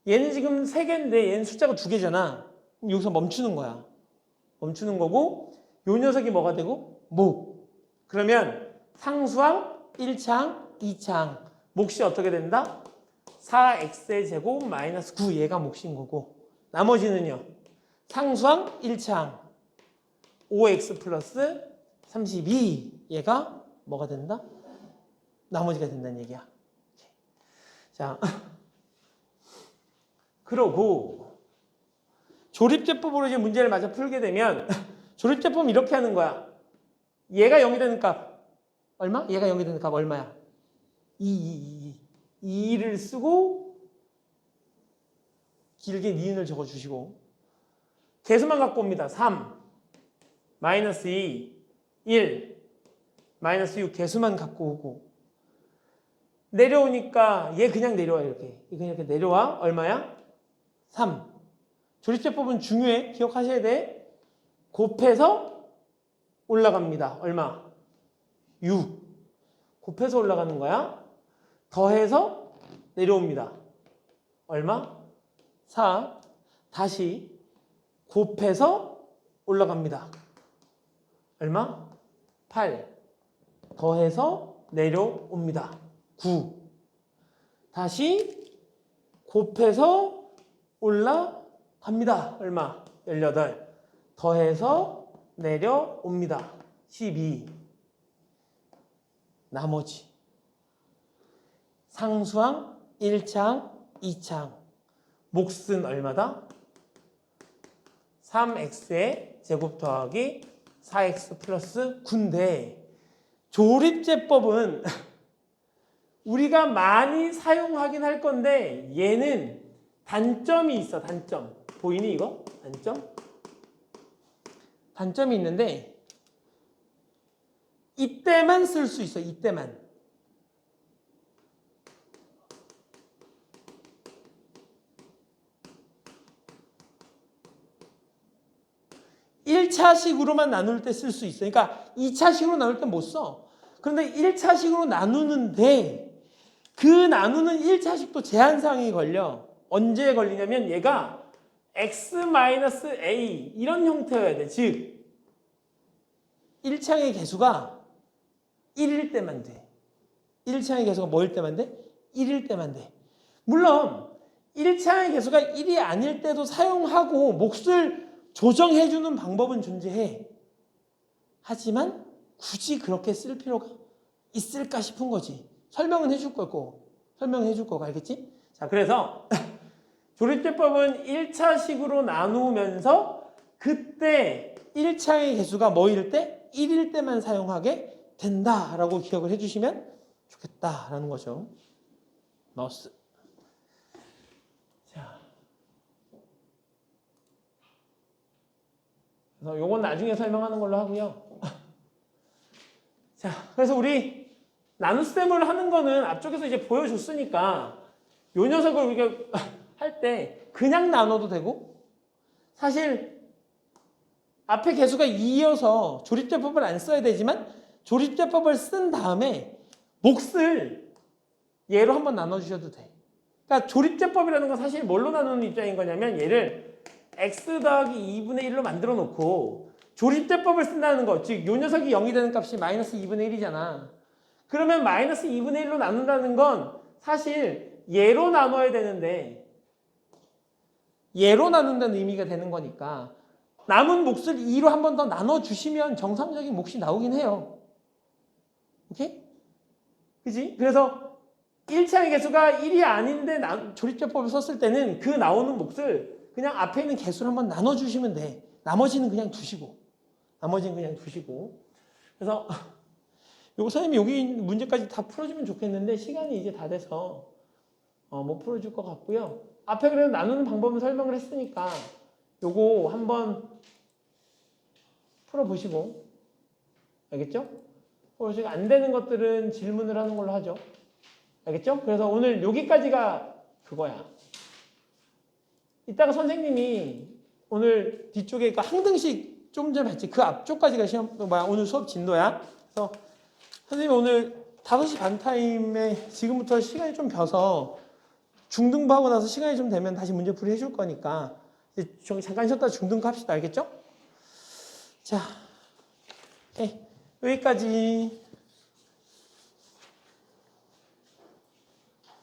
얘는 지금 3개인데 얘는 숫자가 2개잖아. 그럼 여기서 멈추는 거야. 멈추는 거고 요 녀석이 뭐가 되고? 목. 그러면 상수항 1창, 2창 몫이 어떻게 된다? 4x의 제곱 마이너스 9 얘가 몫인 거고 나머지는요. 상수항 1창 5x 플러스 32 얘가 뭐가 된다? 나머지가 된다는 얘기야. 자, 그러고 조립제법으로 이제 문제를 마저 풀게 되면 조립제법은 이렇게 하는 거야. 얘가 0이 되는 값 얼마? 얘가 0이 되는 값 얼마야? 2를 쓰고 길게 니은을 적어주시고 개수만 갖고 옵니다. 3, 마이너스 2, 1, 마이너스 6 개수만 갖고 오고 내려오니까 얘 그냥 내려와 이렇게. 그냥 이렇게 내려와. 얼마야? 3. 조립제법은 중요해. 기억하셔야 돼. 곱해서 올라갑니다. 얼마? 6. 곱해서 올라가는 거야. 더해서 내려옵니다. 얼마? 4. 다시 곱해서 올라갑니다. 얼마? 8. 더해서 내려옵니다. 9. 다시 곱해서 올라갑니다. 얼마? 18. 더해서 내려옵니다. 12. 나머지 상수항 1창, 2창 몫은 얼마다? 3x의 제곱 더하기 4x 플러스 9인데 조립제법은 우리가 많이 사용하긴 할 건데 얘는 단점이 있어. 단점. 보이니 이거? 단점? 단점이 있는데 이때만 쓸 수 있어. 이때만. (1차식으로만) 나눌 때 쓸 수 있어. 그러니까 2차식으로 나눌 때 못 써. 그런데 1차식으로 나누는데 그 나누는 1차식도 제한사항이 걸려. 언제 걸리냐면 얘가 x-a 이런 형태여야 돼. 즉 1창의 개수가 1일 때만 돼. 1창의 개수가 뭐일 때만 돼? 1일 때만 돼. 물론 1창의 개수가 1이 아닐 때도 사용하고 몫을 조정해주는 방법은 존재해. 하지만 굳이 그렇게 쓸 필요가 있을까 싶은 거지. 설명은 해줄 거고. 설명해 줄 거고. 알겠지? 자, 그래서 조립제법은 1차식으로 나누면서 그때 1창의 개수가 뭐일 때? 1일 때만 사용하게 된다라고 기억을 해주시면 좋겠다라는 거죠. 마우스. 자, 그래서 요건 나중에 설명하는 걸로 하고요. 자, 그래서 우리 나눗셈을 하는 거는 앞쪽에서 이제 보여줬으니까 요 녀석을 우리가 할 때 그냥 나눠도 되고 사실 앞에 개수가 2여서 조립제법을 안 써야 되지만 조립제법을 쓴 다음에 몫을 얘로 한번 나눠주셔도 돼. 그러니까 조립제법이라는 건 사실 뭘로 나누는 입장인 거냐면 얘를 x 더하기 2분의 1로 만들어 놓고 조립제법을 쓴다는 거, 즉 요 녀석이 0이 되는 값이 마이너스 2분의 1이잖아. 그러면 마이너스 2분의 1로 나눈다는 건 사실 얘로 나눠야 되는데 얘로 나눈다는 의미가 되는 거니까 남은 몫을 2로 한 번 더 나눠주시면 정상적인 몫이 나오긴 해요. 오케이? 그지? 그래서 1창의 개수가 1이 아닌데 조립제법을 썼을 때는 그 나오는 몫을 그냥 앞에 있는 개수를 한번 나눠주시면 돼. 나머지는 그냥 두시고. 그래서 요거 선생님이 여기 문제까지 다 풀어주면 좋겠는데 시간이 이제 다 돼서 못 풀어줄 것 같고요. 앞에 그래도 나누는 방법은 설명을 했으니까 요거 한번 풀어보시고 알겠죠? 지금 안 되는 것들은 질문을 하는 걸로 하죠. 알겠죠? 그래서 오늘 여기까지가 그거야. 이따가 선생님이 오늘 뒤쪽에 그 항등식 좀 전에 했지. 그 앞쪽까지가 오늘 수업 진도야. 그래서 선생님이 오늘 5시 반 타임에 지금부터 시간이 좀 벼서 중등부하고 나서 시간이 좀 되면 다시 문제풀이 해줄 거니까 잠깐 쉬었다 중등부 합시다. 알겠죠? 자, 여기까지.